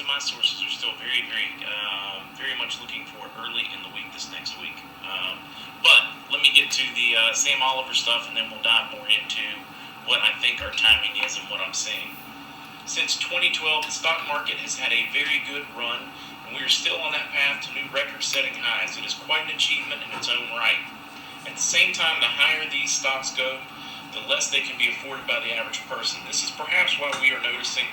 my sources are still very much looking for it early in the week this next week. But let me get to the Sam Oliver stuff, and then we'll dive more into what I think our timing is and what I'm seeing. Since 2012, the stock market has had a very good run, and we are still on that path to new record-setting highs. It is quite an achievement in its own right. At the same time, the higher these stocks go, the less they can be afforded by the average person. This is perhaps why we are noticing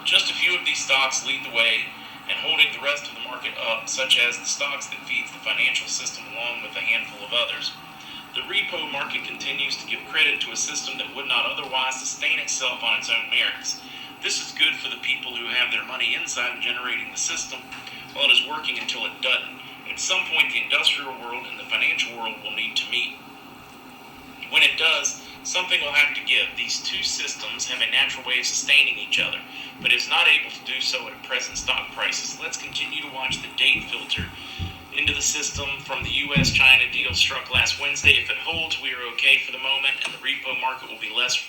just a few of these stocks lead the way and holding the rest of the market up, such as the stocks that feeds the financial system along with a handful of others. The repo market continues to give credit to a system that would not otherwise sustain itself on its own merits. This is good for the people who have their money inside and generating the system while it is working until it doesn't. At some point, the industrial world and the financial world will need to meet. When it does, something will have to give. These two systems have a natural way of sustaining each other, but is not able to do so at present stock prices. Let's continue to watch the date filter into the system from the U.S.-China deal struck last Wednesday. If it holds, we are okay for the moment, and the repo market will be less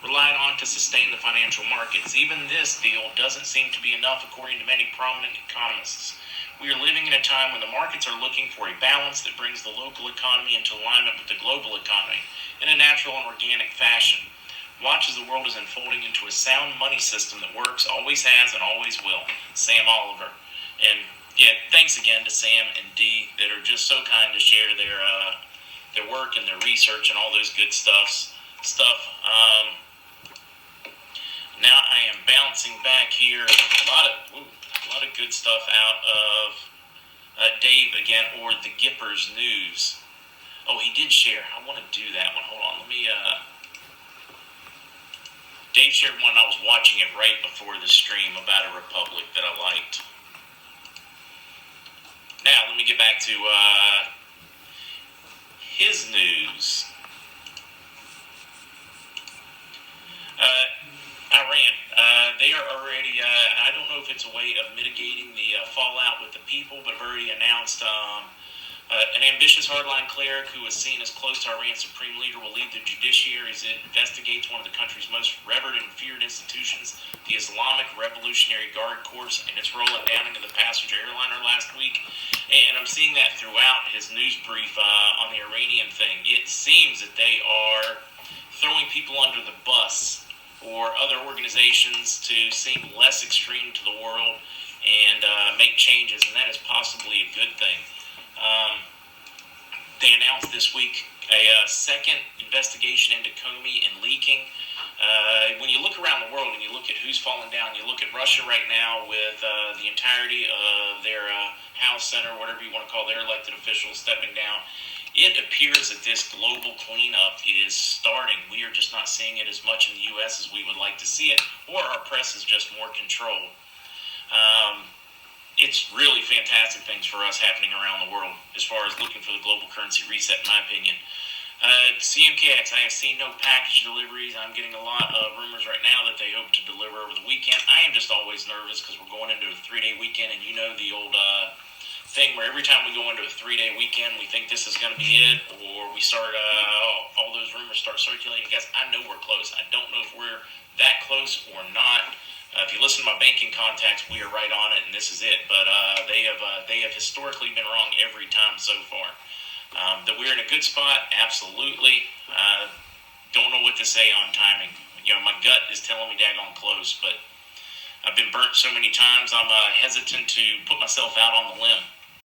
relied on to sustain the financial markets. Even this deal doesn't seem to be enough, according to many prominent economists. We are living in a time when the markets are looking for a balance that brings the local economy into alignment with the global economy in a natural and organic fashion. Watch as the world is unfolding into a sound money system that works, always has, and always will. Sam Oliver. And yeah, thanks again to Sam and Dee that are just so kind to share their work and their research and all those good stuff. Now I am bouncing back here. A lot of good stuff out of Dave again, or the Gippers News. Oh, he did share. I want to do that one. Hold on. Let me. Dave shared one. I was watching it right before the stream about a republic that I liked. Now, let me get back to his news. Iran. They are already, I don't know if it's a way of mitigating the fallout with the people, but have already announced an ambitious hardline cleric who is seen as close to Iran's supreme leader will lead the judiciary as it investigates one of the country's most revered and feared institutions, the Islamic Revolutionary Guard Corps, and its rolling down into the passenger airliner last week. And I'm seeing that throughout his news brief on the Iranian thing. It seems that they are throwing people under the bus or other organizations to seem less extreme to the world and make changes, and that is possibly a good thing. They announced this week a second investigation into Comey and leaking. When you look around the world and you look at who's fallen down, you look at Russia right now with the entirety of their House, Senate, whatever you want to call their elected officials stepping down. It appears that this global cleanup is starting. We are just not seeing it as much in the U.S. as we would like to see it, or our press is just more controlled. It's really fantastic things for us happening around the world as far as looking for the global currency reset, in my opinion. CMKX, I have seen no package deliveries. I'm getting a lot of rumors right now that they hope to deliver over the weekend. I am just always nervous because we're going into a 3-day weekend, and you know the old thing where every time we go into a 3-day weekend, we think this is going to be it, or we start, all those rumors start circulating. Guys, I know we're close. I don't know if we're that close or not. If you listen to my banking contacts, we are right on it, and this is it. But they have historically been wrong every time so far. That we're in a good spot, absolutely. Don't know what to say on timing. You know, my gut is telling me daggone close, but I've been burnt so many times, I'm hesitant to put myself out on the limb.